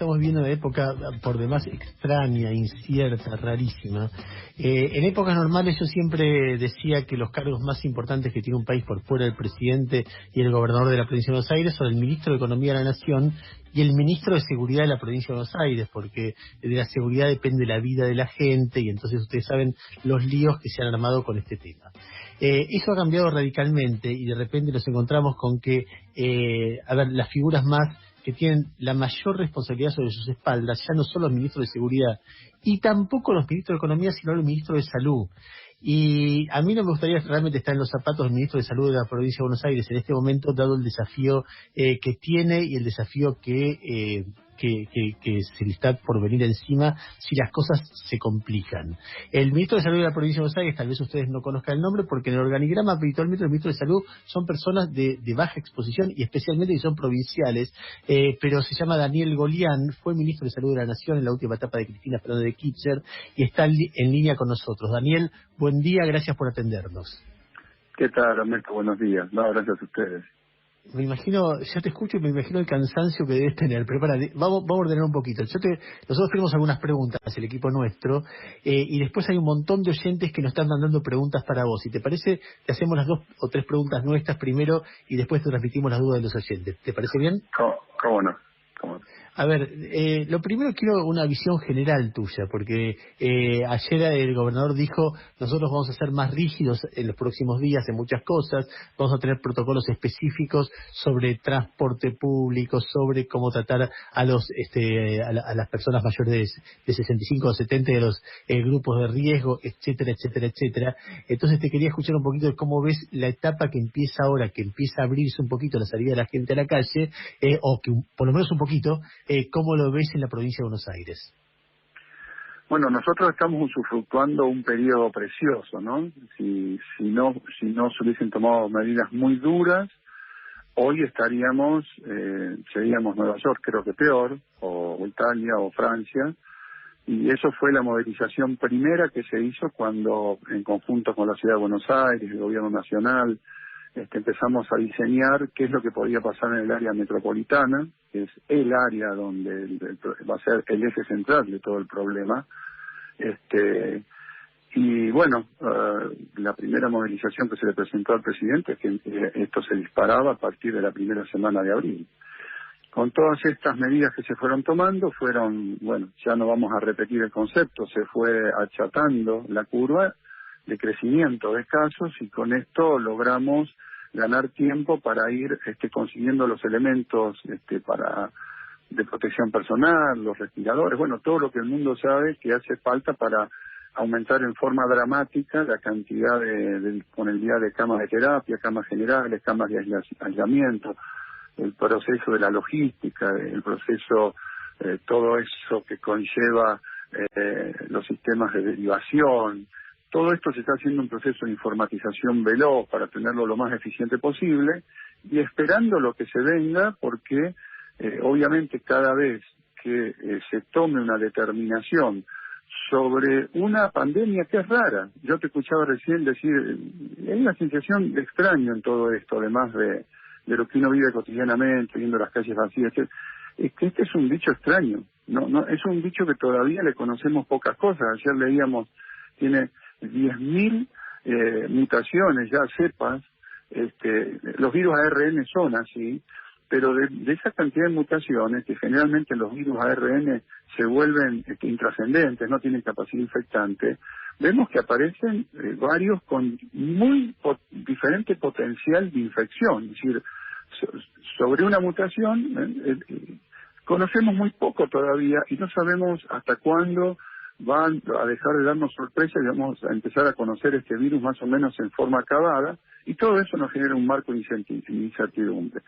estamos viviendo una época por demás extraña, incierta, rarísima. En épocas normales yo siempre decía que los cargos más importantes que tiene un país por fuera del presidente y el gobernador de la provincia de Buenos Aires son el ministro de Economía de la Nación y el ministro de Seguridad de la provincia de Buenos Aires, porque de la seguridad depende la vida de la gente y entonces ustedes saben los líos que se han armado con este tema. Eso ha cambiado radicalmente y de repente nos encontramos con que, las figuras más que tienen la mayor responsabilidad sobre sus espaldas ya no son los ministros de Seguridad y tampoco los ministros de Economía, sino los ministros de Salud. Y a mí no me gustaría realmente estar en los zapatos del ministro de Salud de la provincia de Buenos Aires en este momento, dado el desafío que tiene y el desafío que se le está por venir encima si las cosas se complican. El ministro de Salud de la provincia de Buenos Aires, tal vez ustedes no conozcan el nombre, porque en el organigrama habitualmente los ministros de Salud son personas de baja exposición y especialmente si son provinciales, pero se llama Daniel Golián, fue ministro de Salud de la Nación en la última etapa de Cristina Fernández de Kirchner y está en línea con nosotros. Daniel, buen día, gracias por atendernos. ¿Qué tal, Alberto? Buenos días. No, gracias a ustedes. Me imagino, ya te escucho y me imagino el cansancio que debes tener. Pero vamos a ordenar un poquito. Nosotros tenemos algunas preguntas, el equipo nuestro, y después hay un montón de oyentes que nos están mandando preguntas para vos. Si te parece, te hacemos las 2 o 3 preguntas nuestras primero y después te transmitimos las dudas de los oyentes. ¿Te parece bien? ¿Cómo no? ¿Cómo no? A ver, lo primero quiero una visión general tuya, porque ayer el gobernador dijo, nosotros vamos a ser más rígidos en los próximos días en muchas cosas, vamos a tener protocolos específicos sobre transporte público, sobre cómo tratar a las personas mayores de 65 o 70 de los grupos de riesgo, etcétera, etcétera, etcétera. Entonces te quería escuchar un poquito de cómo ves la etapa que empieza ahora, que empieza a abrirse un poquito la salida de la gente a la calle, o que por lo menos un poquito. ¿Cómo lo ves en la provincia de Buenos Aires? Bueno, nosotros estamos usufructuando un periodo precioso, ¿no? Si no se hubiesen tomado medidas muy duras, hoy seríamos Nueva York, creo que peor, o Italia o Francia, y eso fue la movilización primera que se hizo cuando, en conjunto con la Ciudad de Buenos Aires, el Gobierno Nacional, empezamos a diseñar qué es lo que podía pasar en el área metropolitana, que es el área donde va a ser el eje central de todo el problema. Y bueno, la primera movilización que se le presentó al presidente es que esto se disparaba a partir de la primera semana de abril. Con todas estas medidas que se fueron tomando, ya no vamos a repetir el concepto, se fue achatando la curva de crecimiento de casos y con esto logramos ganar tiempo para ir consiguiendo los elementos de protección personal, los respiradores, todo lo que el mundo sabe que hace falta para aumentar en forma dramática la cantidad de disponibilidad de camas de terapia, camas generales, camas de aislamiento, el proceso de la logística, el proceso, todo eso que conlleva los sistemas de derivación. Todo esto se está haciendo un proceso de informatización veloz para tenerlo lo más eficiente posible y esperando lo que se venga porque obviamente cada vez que se tome una determinación sobre una pandemia que es rara. Yo te escuchaba recién decir, hay una sensación de extraño en todo esto, además de lo que uno vive cotidianamente, viendo las calles vacías, es que este es un bicho extraño, no es un bicho que todavía le conocemos pocas cosas. Ayer leíamos, tiene 10.000 mutaciones, ya cepas, los virus ARN son así, pero de esa cantidad de mutaciones, que generalmente los virus ARN se vuelven intrascendentes, no tienen capacidad infectante, vemos que aparecen varios con muy diferente potencial de infección. Es decir, sobre una mutación conocemos muy poco todavía y no sabemos hasta cuándo van a dejar de darnos sorpresa y vamos a empezar a conocer este virus más o menos en forma acabada, y todo eso nos genera un marco de incertidumbre.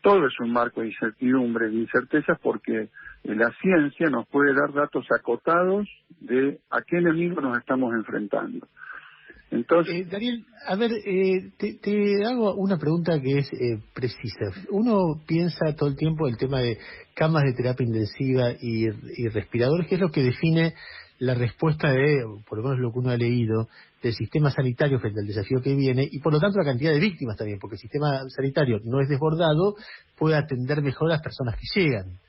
Todo es un marco de incertidumbre, de incertezas, porque la ciencia nos puede dar datos acotados de a qué enemigo nos estamos enfrentando. Entonces, Daniel, a ver, te hago una pregunta que es precisa. Uno piensa todo el tiempo el tema de camas de terapia intensiva y respiradores, que es lo que define la respuesta por lo menos lo que uno ha leído, del sistema sanitario frente al desafío que viene, y por lo tanto la cantidad de víctimas también, porque el sistema sanitario no es desbordado, puede atender mejor a las personas que llegan.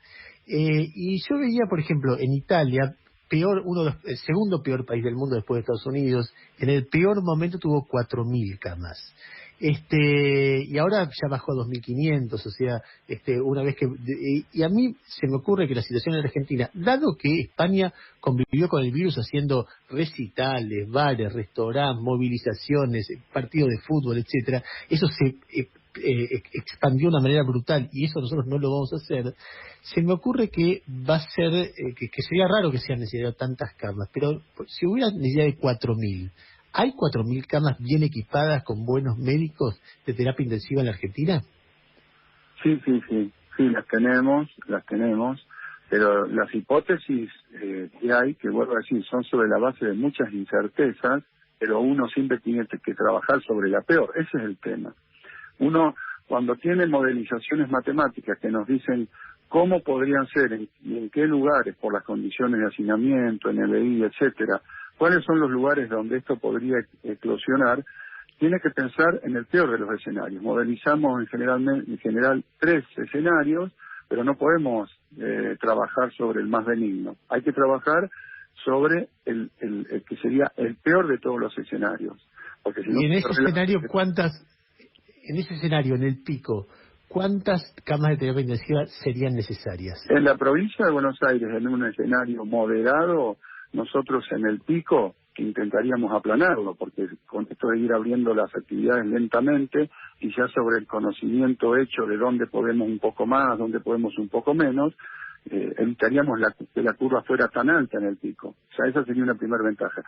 Y yo veía, por ejemplo, en Italia, el segundo peor país del mundo después de Estados Unidos, en el peor momento tuvo 4.000 camas. Y ahora ya bajó a 2.500, o sea, una vez que... y a mí se me ocurre que la situación en Argentina, dado que España convivió con el virus haciendo recitales, bares, restaurantes, movilizaciones, partidos de fútbol, etcétera, eso se expandió de una manera brutal, y eso nosotros no lo vamos a hacer. Se me ocurre que va a ser, que sería raro que sean necesarias tantas camas, pero si hubiera necesidad de 4.000, ¿hay 4.000 camas bien equipadas con buenos médicos de terapia intensiva en la Argentina? Sí, las tenemos, pero las hipótesis que hay, que vuelvo a decir, son sobre la base de muchas incertezas, pero uno siempre tiene que trabajar sobre la peor, ese es el tema. Uno, cuando tiene modelizaciones matemáticas que nos dicen cómo podrían ser y en qué lugares, por las condiciones de hacinamiento, NBI, etcétera, cuáles son los lugares donde esto podría eclosionar, tiene que pensar en el peor de los escenarios. Modelizamos en general 3 escenarios, pero no podemos trabajar sobre el más benigno. Hay que trabajar sobre el que sería el peor de todos los escenarios. Porque si no, y en ese escenario, en ese escenario, en el pico, ¿cuántas camas de terapia intensiva serían necesarias? En la provincia de Buenos Aires, en un escenario moderado, nosotros en el pico intentaríamos aplanarlo, porque con esto de ir abriendo las actividades lentamente y ya sobre el conocimiento hecho de dónde podemos un poco más, dónde podemos un poco menos, evitaríamos que la curva fuera tan alta en el pico. O sea, esa sería una primera ventaja.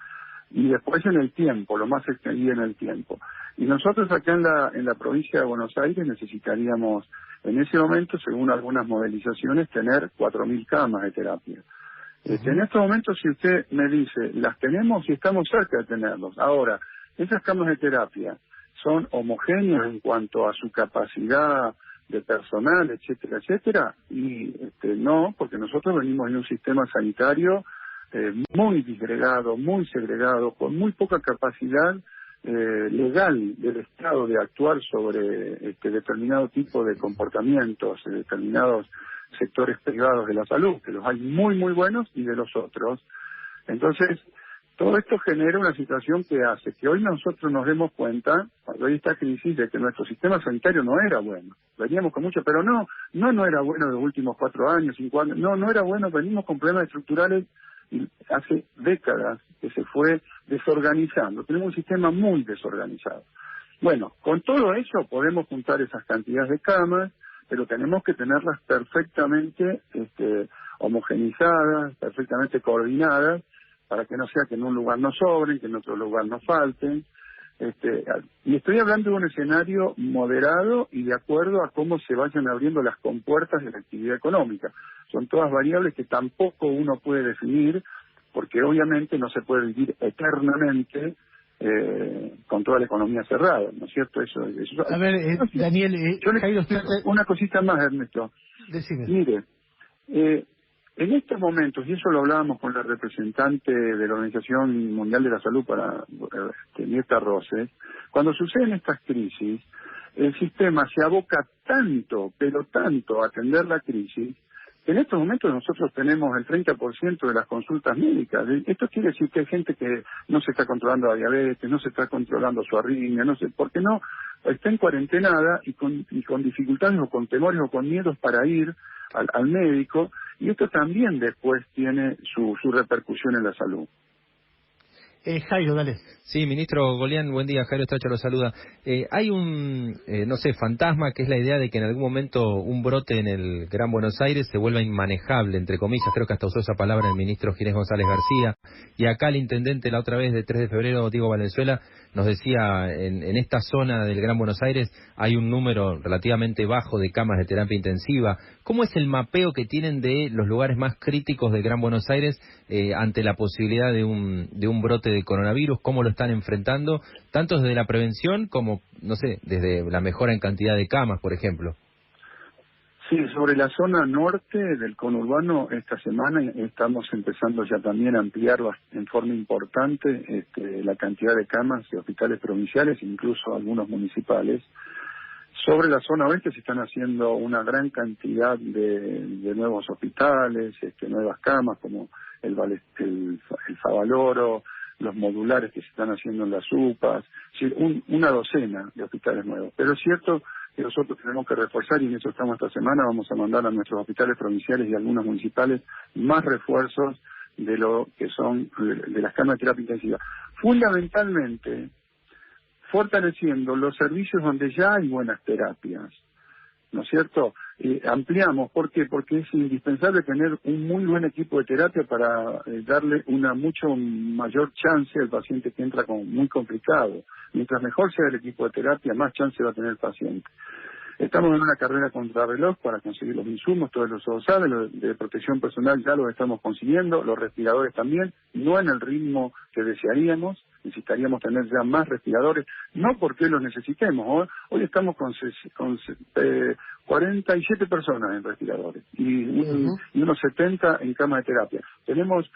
Y después en el tiempo, lo más extendido en el tiempo. Y nosotros acá en la provincia de Buenos Aires necesitaríamos, en ese momento, según algunas modelizaciones, tener 4.000 camas de terapia. En estos momentos, si usted me dice, las tenemos y estamos cerca de tenerlos. Ahora, esas camas de terapia son homogéneas en cuanto a su capacidad de personal, etcétera, etcétera, y no, porque nosotros venimos de un sistema sanitario muy disgregado, muy segregado, con muy poca capacidad legal del Estado de actuar sobre determinado tipo de comportamientos, determinados sectores privados de la salud, que los hay muy, muy buenos y de los otros. Entonces, todo esto genera una situación que hace que hoy nosotros nos demos cuenta, cuando hay esta crisis, de que nuestro sistema sanitario no era bueno. Veníamos con mucho, pero no era bueno en los últimos 4 años, 5 años, no era bueno, venimos con problemas estructurales y hace décadas que se fue desorganizando. Tenemos un sistema muy desorganizado. Bueno, con todo eso podemos juntar esas cantidades de camas, pero tenemos que tenerlas perfectamente homogenizadas, perfectamente coordinadas, para que no sea que en un lugar no sobren, que en otro lugar no falten. Y estoy hablando de un escenario moderado y de acuerdo a cómo se vayan abriendo las compuertas de la actividad económica. Son todas variables que tampoco uno puede definir, porque obviamente no se puede vivir eternamente con toda la economía cerrada, ¿no es cierto? Eso. A ver, Daniel, una cosita más, Ernesto. Decime. Mire, en estos momentos, y eso lo hablábamos con la representante de la Organización Mundial de la Salud, Mirta Roses, cuando suceden estas crisis, el sistema se aboca tanto, pero tanto a atender la crisis, que en estos momentos nosotros tenemos el 30% de las consultas médicas. Esto quiere decir que hay gente que no se está controlando la diabetes, no se está controlando su arritmia, no sé, porque no está en cuarentenada y con dificultades o con temores o con miedos para ir al médico, y esto también después tiene su repercusión en la salud. Jairo, dale. Sí, ministro Golián, buen día, Jairo Stracha lo saluda. Hay un, fantasma, que es la idea de que en algún momento un brote en el Gran Buenos Aires se vuelva inmanejable, entre comillas, creo que hasta usó esa palabra el ministro Ginés González García, y acá el intendente la otra vez de 3 de febrero, Diego Valenzuela, nos decía, en esta zona del Gran Buenos Aires hay un número relativamente bajo de camas de terapia intensiva. ¿Cómo es el mapeo que tienen de los lugares más críticos del Gran Buenos Aires ante la posibilidad de un brote de coronavirus? ¿Cómo lo están enfrentando? Tanto desde la prevención como, desde la mejora en cantidad de camas, por ejemplo. Sí, sobre la zona norte del conurbano, esta semana estamos empezando ya también a ampliar en forma importante la cantidad de camas de hospitales provinciales, incluso algunos municipales. Sobre la zona oeste se están haciendo una gran cantidad de nuevos hospitales, nuevas camas como el Favaloro, los modulares que se están haciendo en las UPAs, una docena de hospitales nuevos. Pero es cierto que nosotros tenemos que reforzar, y en eso estamos esta semana, vamos a mandar a nuestros hospitales provinciales y algunos municipales más refuerzos de lo que son de las camas de terapia intensiva. Fundamentalmente, fortaleciendo los servicios donde ya hay buenas terapias, ¿no es cierto? Ampliamos, ¿por qué? Porque es indispensable tener un muy buen equipo de terapia para darle una mucho mayor chance al paciente que entra muy complicado. Mientras mejor sea el equipo de terapia, más chance va a tener el paciente. Estamos en una carrera contrarreloj para conseguir los insumos, todos los saben, lo de protección personal ya lo estamos consiguiendo, los respiradores también, no en el ritmo que desearíamos, necesitaríamos tener ya más respiradores, no porque los necesitemos, hoy estamos con 47 personas en respiradores y unos 70 en cama de terapia. Tenemos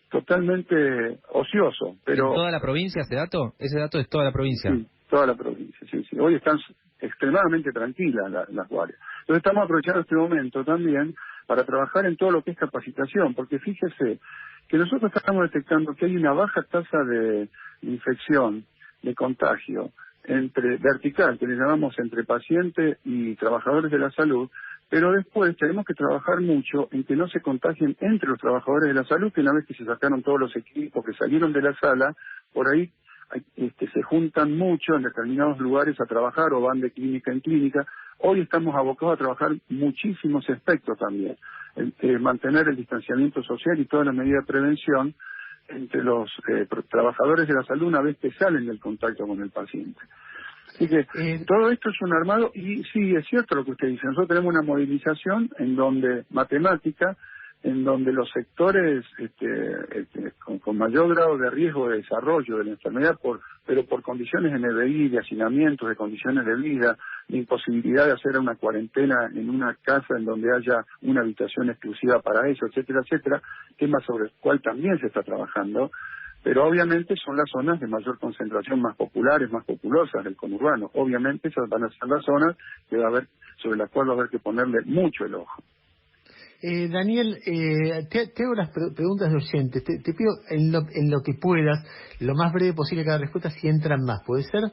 totalmente ocioso, pero... ¿En toda la provincia ese dato? ¿Ese dato es toda la provincia? Sí, toda la provincia, sí. Hoy están extremadamente tranquilas las guardias. Entonces estamos aprovechando este momento también para trabajar en todo lo que es capacitación, porque fíjese que nosotros estamos detectando que hay una baja tasa de infección, de contagio, vertical, que le llamamos entre paciente y trabajadores de la salud, pero después tenemos que trabajar mucho en que no se contagien entre los trabajadores de la salud, que una vez que se sacaron todos los equipos que salieron de la sala, por ahí se juntan mucho en determinados lugares a trabajar o van de clínica en clínica. Hoy estamos abocados a trabajar muchísimos aspectos también. Mantener el distanciamiento social y toda la medida de prevención entre los trabajadores de la salud una vez que salen del contacto con el paciente. Así que todo esto es un armado y sí, es cierto lo que usted dice. Nosotros tenemos una movilización en donde matemática, en donde los sectores con mayor grado de riesgo de desarrollo de la enfermedad, pero por condiciones de NBI, de hacinamientos, de condiciones de vida, de imposibilidad de hacer una cuarentena en una casa en donde haya una habitación exclusiva para eso, etcétera, etcétera, tema sobre el cual también se está trabajando, pero obviamente son las zonas de mayor concentración, más populares, más populosas del conurbano. Obviamente esas van a ser las zonas sobre las cuales va a haber que ponerle mucho el ojo. Daniel, te hago las preguntas de oyentes. Te pido en lo que puedas, lo más breve posible cada respuesta, si entran más. ¿Puede ser?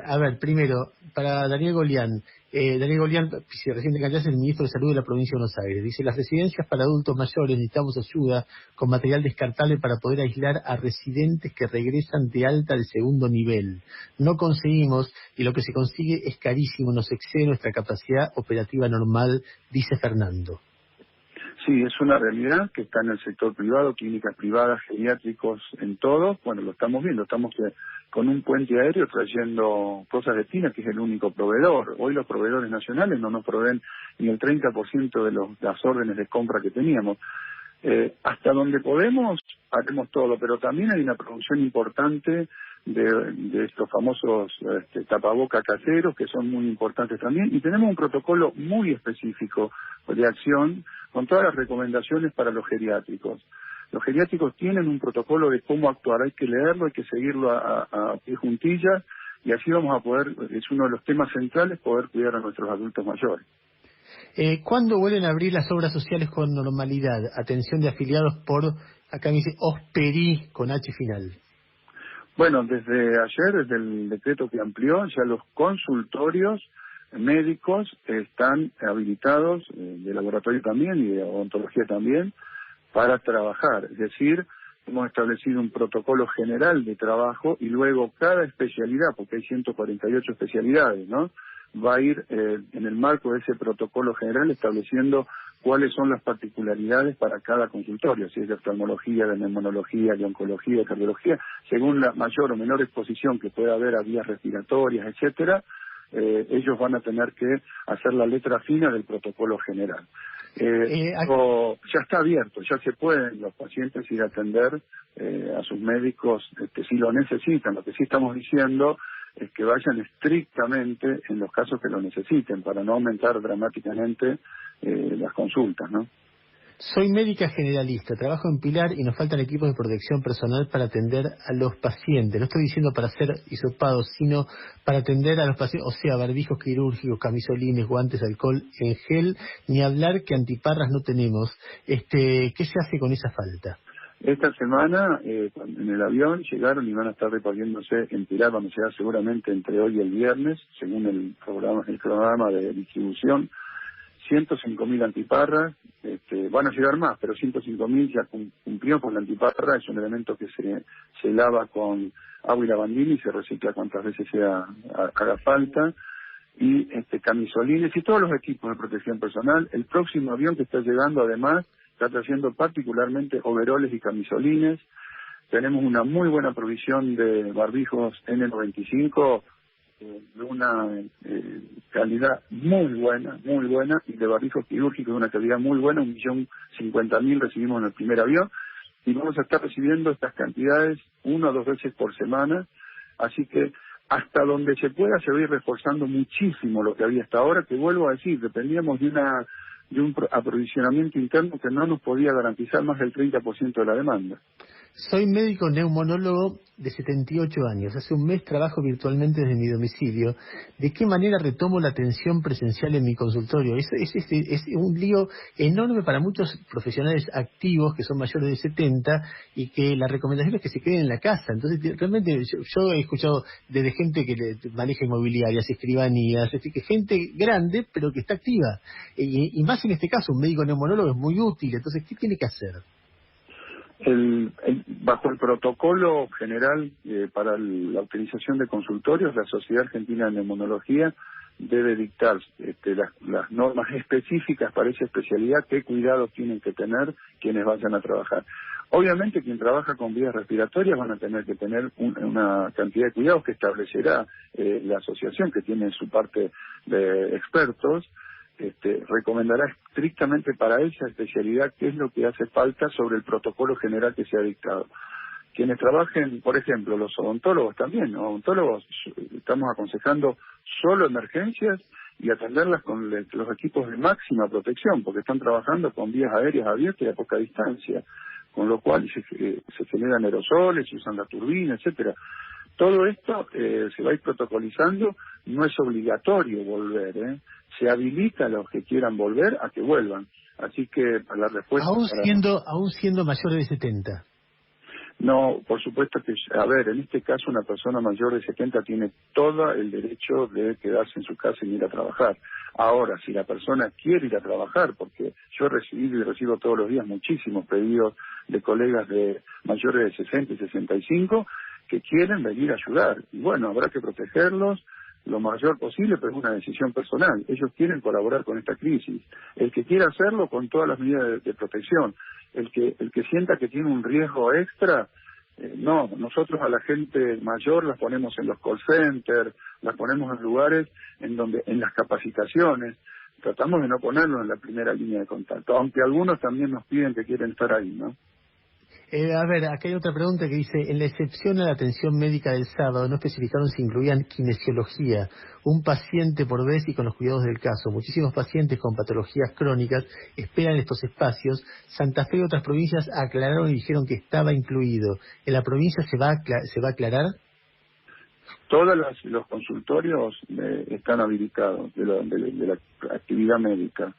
A ver, primero, para Daniel Golián. Daniel Golián, si recién te cambiaste, es el ministro de Salud de la provincia de Buenos Aires. Dice, las residencias para adultos mayores necesitamos ayuda con material descartable para poder aislar a residentes que regresan de alta del segundo nivel. No conseguimos, y lo que se consigue es carísimo, nos excede nuestra capacidad operativa normal, dice Fernando. Sí, es una realidad que está en el sector privado, clínicas privadas, geriátricos, en todo. Bueno, lo estamos viendo, estamos con un puente aéreo trayendo cosas de China, que es el único proveedor. Hoy los proveedores nacionales no nos proveen ni el 30% de las órdenes de compra que teníamos. Hasta donde podemos, haremos todo, pero también hay una producción importante de estos famosos tapabocas caseros, que son muy importantes también, y tenemos un protocolo muy específico de acción con todas las recomendaciones para los geriátricos. Los geriátricos tienen un protocolo de cómo actuar, hay que leerlo, hay que seguirlo a pie juntillas, y así vamos a poder, es uno de los temas centrales, poder cuidar a nuestros adultos mayores. ¿Cuándo vuelven a abrir las obras sociales con normalidad? Atención de afiliados por, acá me dice, Hosperi con H final. Bueno, desde ayer, desde el decreto que amplió, ya los consultorios médicos están habilitados, de laboratorio también y de odontología también, para trabajar. Es decir, hemos establecido un protocolo general de trabajo y luego cada especialidad, porque hay 148 especialidades, ¿no?, va a ir en el marco de ese protocolo general estableciendo cuáles son las particularidades para cada consultorio, si es de oftalmología, de neumonología, de oncología, de cardiología, según la mayor o menor exposición que pueda haber a vías respiratorias, etcétera. Ellos van a tener que hacer la letra fina del protocolo general. Ya está abierto, ya se pueden los pacientes ir a atender a sus médicos si lo necesitan. Lo que sí estamos diciendo es que vayan estrictamente en los casos que lo necesiten para no aumentar dramáticamente las consultas, ¿no? Soy médica generalista, trabajo en Pilar y nos faltan equipos de protección personal para atender a los pacientes. No estoy diciendo para hacer hisopados, sino para atender a los pacientes, o sea, barbijos quirúrgicos, camisolines, guantes, alcohol en gel, ni hablar que antiparras no tenemos. ¿Qué se hace con esa falta? Esta semana en el avión llegaron y van a estar repartiéndose en Pilar, van a llegar seguramente entre hoy y el viernes, según el programa de distribución. 105.000 antiparras, van a llegar más, pero 105.000 ya cumplió con la antiparra. Es un elemento que se lava con agua y lavandina y se recicla cuantas veces haga falta. Y camisolines y todos los equipos de protección personal. El próximo avión que está llegando, además, está trayendo particularmente overoles y camisolines. Tenemos una muy buena provisión de barbijos N95, de una calidad muy buena, y de barbijos quirúrgicos de una calidad muy buena, 1.050.000 recibimos en el primer avión, y vamos a estar recibiendo estas cantidades 1 o 2 veces por semana, así que hasta donde se pueda se va a ir reforzando muchísimo lo que había hasta ahora, que vuelvo a decir, dependíamos de un aprovisionamiento interno que no nos podía garantizar más del 30% de la demanda. Soy médico neumonólogo de 78 años. Hace un mes trabajo virtualmente desde mi domicilio. ¿De qué manera retomo la atención presencial en mi consultorio? Es un lío enorme para muchos profesionales activos que son mayores de 70 y que la recomendación es que se queden en la casa. Entonces, realmente yo he escuchado desde gente que maneja inmobiliarias, escribanías, que gente grande pero que está activa. Y más en este caso, un médico neumonólogo es muy útil. Entonces, ¿qué tiene que hacer? Bajo el protocolo general para la utilización de consultorios, la Sociedad Argentina de Neumonología debe dictar las normas específicas para esa especialidad, qué cuidados tienen que tener quienes vayan a trabajar. Obviamente quien trabaja con vías respiratorias van a tener que tener una cantidad de cuidados que establecerá la asociación, que tiene su parte de expertos. Recomendará estrictamente para esa especialidad qué es lo que hace falta sobre el protocolo general que se ha dictado. Quienes trabajen, por ejemplo, los odontólogos también, odontólogos estamos aconsejando solo emergencias y atenderlas con los equipos de máxima protección, porque están trabajando con vías aéreas abiertas y a poca distancia, con lo cual se generan aerosoles, se usan la turbina, etcétera. Todo esto se va a ir protocolizando, no es obligatorio volver, se habilita a los que quieran volver a que vuelvan. Así que para la respuesta... Aún siendo mayores de 70. No, por supuesto que, en este caso una persona mayor de 70 tiene todo el derecho de quedarse en su casa y ir a trabajar. Ahora, si la persona quiere ir a trabajar, porque yo he recibido y recibo todos los días muchísimos pedidos de colegas de mayores de 60 y 65 que quieren venir a ayudar. Y bueno, habrá que protegerlos lo mayor posible, pero es una decisión personal. Ellos quieren colaborar con esta crisis. El que quiera hacerlo con todas las medidas de protección. El que sienta que tiene un riesgo extra, no. Nosotros a la gente mayor las ponemos en los call centers, las ponemos en lugares en las capacitaciones. Tratamos de no ponerlos en la primera línea de contacto, aunque algunos también nos piden que quieren estar ahí, ¿no? Acá hay otra pregunta que dice, en la excepción a la atención médica del sábado, no especificaron si incluían kinesiología, un paciente por vez y con los cuidados del caso. Muchísimos pacientes con patologías crónicas esperan estos espacios. Santa Fe y otras provincias aclararon y dijeron que estaba incluido. ¿En la provincia se va a aclarar? Todos los consultorios están habilitados de la actividad médica,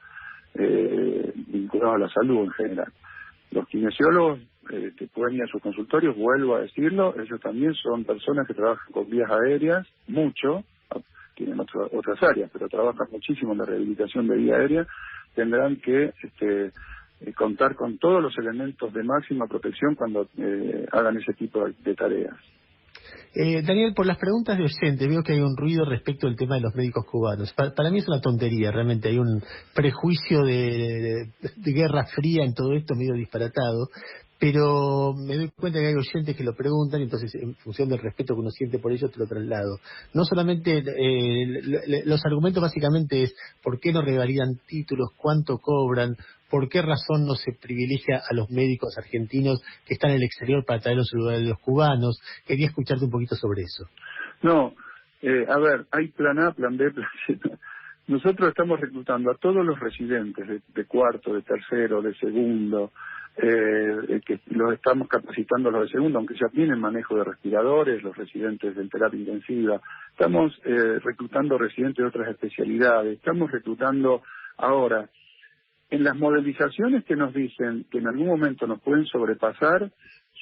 vinculados a la salud en general. Los kinesiólogos que pueden ir a sus consultorios, vuelvo a decirlo, ellos también son personas que trabajan con vías aéreas, mucho, tienen otras áreas, pero trabajan muchísimo en la rehabilitación de vía aérea, tendrán que contar con todos los elementos de máxima protección cuando hagan ese tipo de tareas. Daniel, por las preguntas de oyentes, veo que hay un ruido respecto al tema de los médicos cubanos. Para mí es una tontería, realmente hay un prejuicio de guerra fría en todo esto, medio disparatado, pero me doy cuenta que hay oyentes que lo preguntan, entonces en función del respeto que uno siente por ellos te lo traslado. No solamente, los argumentos básicamente es por qué no revalidan títulos, cuánto cobran, por qué razón no se privilegia a los médicos argentinos que están en el exterior para traerlos en lugar de los cubanos. Quería escucharte un poquito sobre eso. No, hay plan A, plan B, plan C. nosotros estamos reclutando a todos los residentes de cuarto, de tercero, de segundo, que los estamos capacitando a los de segundo, aunque ya tienen manejo de respiradores, los residentes de terapia intensiva. Estamos reclutando residentes de otras especialidades. Estamos reclutando ahora. En las modelizaciones que nos dicen que en algún momento nos pueden sobrepasar,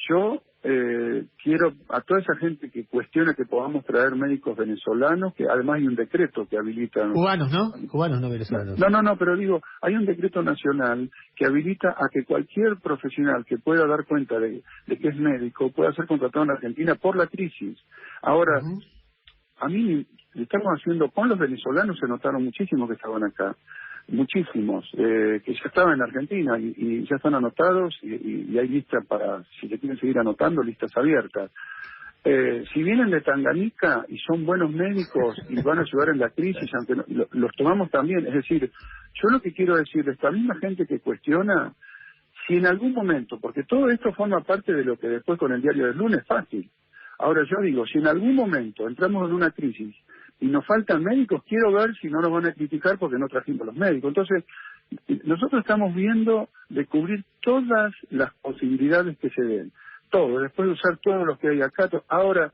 yo quiero a toda esa gente que cuestiona que podamos traer médicos venezolanos, que además hay un decreto que habilita... Cubanos, ¿no? Cubanos, no venezolanos. No, pero digo, hay un decreto nacional que habilita a que cualquier profesional que pueda dar cuenta de que es médico pueda ser contratado en Argentina por la crisis. Ahora, a mí estamos haciendo, con los venezolanos se notaron muchísimo que estaban acá. Muchísimos, que ya estaban en Argentina y ya están anotados y hay listas para, si se quieren seguir anotando, listas abiertas. Si vienen de Tanganica y son buenos médicos y van a ayudar en la crisis, aunque los tomamos también, es decir, yo lo que quiero decir, esta misma gente que cuestiona, si en algún momento, porque todo esto forma parte de lo que después con el diario del lunes es fácil. Ahora yo digo, si en algún momento entramos en una crisis y nos faltan médicos, quiero ver si no nos van a criticar porque no trajimos los médicos. Entonces, nosotros estamos viendo de cubrir todas las posibilidades que se den, todo, después de usar todos los que hay acá. Ahora,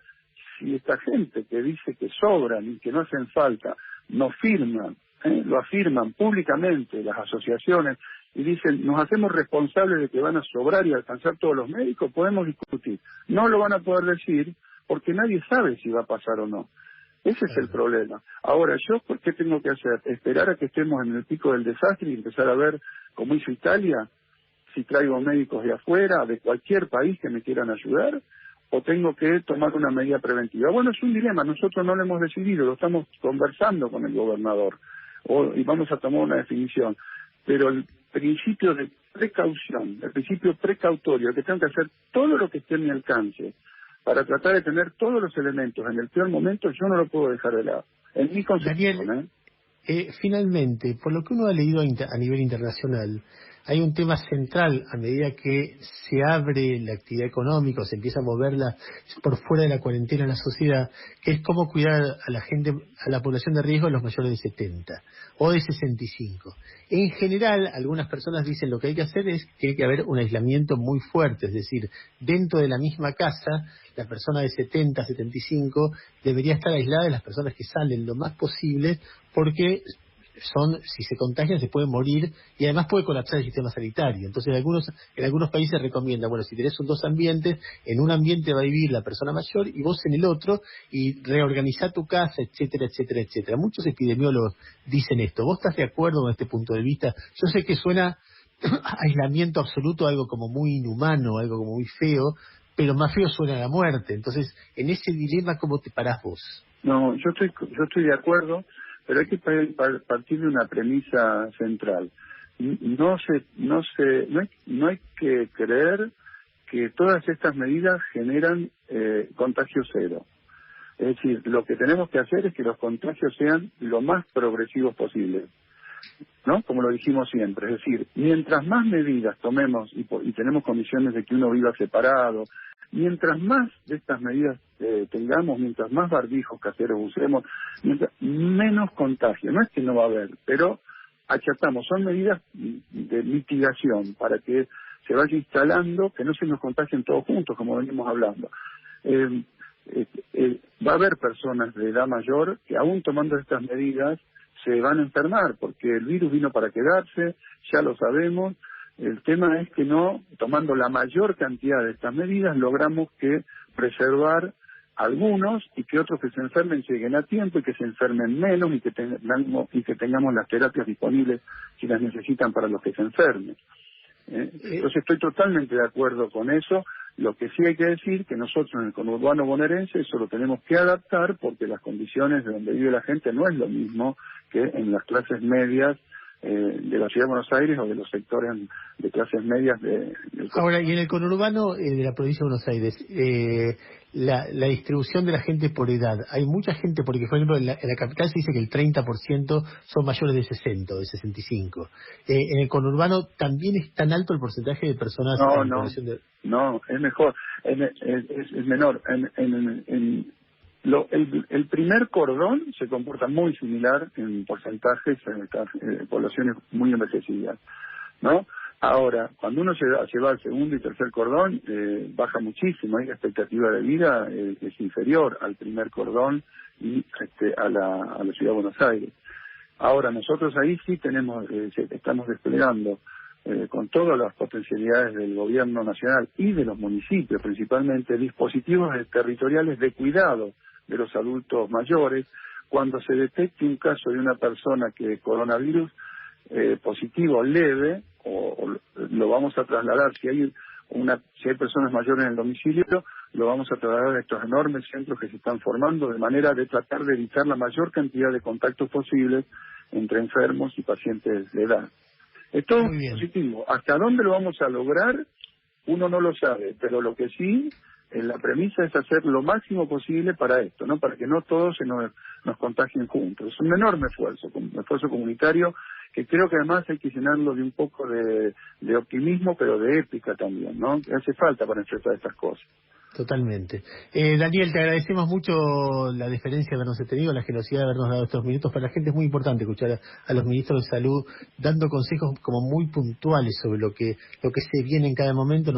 si esta gente que dice que sobran y que no hacen falta, nos firman, lo afirman públicamente las asociaciones y dicen, nos hacemos responsables de que van a sobrar y alcanzar todos los médicos, podemos discutir. No lo van a poder decir porque nadie sabe si va a pasar o no. Ese es el problema. Ahora, ¿yo qué tengo que hacer? ¿Esperar a que estemos en el pico del desastre y empezar a ver, como hizo Italia, si traigo médicos de afuera, de cualquier país que me quieran ayudar? ¿O tengo que tomar una medida preventiva? Bueno, es un dilema. Nosotros no lo hemos decidido, lo estamos conversando con el gobernador. Y vamos a tomar una definición. Pero el principio de precaución, el principio precautorio, que tengo que hacer todo lo que esté en mi alcance para tratar de tener todos los elementos en el peor momento, yo no lo puedo dejar de lado. En mi concepción, Daniel, finalmente, por lo que uno ha leído a nivel internacional, hay un tema central a medida que se abre la actividad económica o se empieza a moverla por fuera de la cuarentena en la sociedad, que es cómo cuidar a la gente, a la población de riesgo, a los mayores de 70 o de 65. En general, algunas personas dicen lo que hay que hacer es que tiene que haber un aislamiento muy fuerte, es decir, dentro de la misma casa, la persona de 70, 75 debería estar aislada de las personas que salen lo más posible, porque si se contagian se pueden morir y además puede colapsar el sistema sanitario. Entonces en algunos países recomiendan, bueno, si tenés dos ambientes, en un ambiente va a vivir la persona mayor y vos en el otro, y reorganizar tu casa, etcétera, etcétera, etcétera. Muchos epidemiólogos dicen esto. ¿Vos estás de acuerdo con este punto de vista? Yo sé que suena aislamiento absoluto, algo como muy inhumano, algo como muy feo, pero más feo suena la muerte. Entonces, en ese dilema, ¿cómo te parás vos? No, yo estoy de acuerdo, pero hay que partir de una premisa central. No hay que creer que todas estas medidas generan contagio cero. Es decir, lo que tenemos que hacer es que los contagios sean lo más progresivos posible, ¿no? Como lo dijimos siempre, es decir, mientras más medidas tomemos y tenemos condiciones de que uno viva separado, mientras más de estas medidas tengamos, mientras más barbijos caseros usemos, menos contagio. No es que no va a haber, pero achatamos, son medidas de mitigación para que se vaya instalando, que no se nos contagien todos juntos, como venimos hablando. Va a haber personas de edad mayor que aún tomando estas medidas se van a enfermar, porque el virus vino para quedarse, ya lo sabemos. El tema es que no, tomando la mayor cantidad de estas medidas, logramos que preservar algunos y que otros que se enfermen lleguen a tiempo y que se enfermen menos y que tengamos las terapias disponibles si las necesitan para los que se enfermen. Entonces estoy totalmente de acuerdo con eso. Lo que sí hay que decir que nosotros en el conurbano bonaerense eso lo tenemos que adaptar porque las condiciones de donde vive la gente no es lo mismo que en las clases medias de la Ciudad de Buenos Aires o de los sectores de clases medias del... Ahora, y en el conurbano de la provincia de Buenos Aires, la distribución de la gente por edad, hay mucha gente, porque por ejemplo en la capital se dice que el 30% son mayores de 60 o de 65. En el conurbano también es tan alto el porcentaje de personas No, es mejor, es menor. El primer cordón se comporta muy similar en porcentajes en estas poblaciones muy envejecidas, ¿no? Ahora, cuando uno se va al segundo y tercer cordón, baja muchísimo, y la expectativa de vida es inferior al primer cordón y a la ciudad de Buenos Aires. Ahora, nosotros ahí sí estamos desplegando con todas las potencialidades del gobierno nacional y de los municipios, principalmente, dispositivos territoriales de cuidado de los adultos mayores. Cuando se detecte un caso de una persona que coronavirus positivo leve, o lo vamos a trasladar, si hay personas mayores en el domicilio, lo vamos a trasladar a estos enormes centros que se están formando, de manera de tratar de evitar la mayor cantidad de contactos posibles entre enfermos y pacientes de edad. Es todo positivo. ¿Hasta dónde lo vamos a lograr? Uno no lo sabe, pero lo que sí, la premisa es hacer lo máximo posible para esto, ¿no? Para que no todos nos contagien juntos. Es un enorme esfuerzo comunitario, que creo que además hay que llenarlo de un poco de optimismo, pero de épica también, ¿no? Que hace falta para enfrentar estas cosas. Totalmente. Daniel, te agradecemos mucho la deferencia de habernos tenido, la generosidad de habernos dado estos minutos. Para la gente es muy importante escuchar a los ministros de salud dando consejos como muy puntuales sobre lo que se viene en cada momento.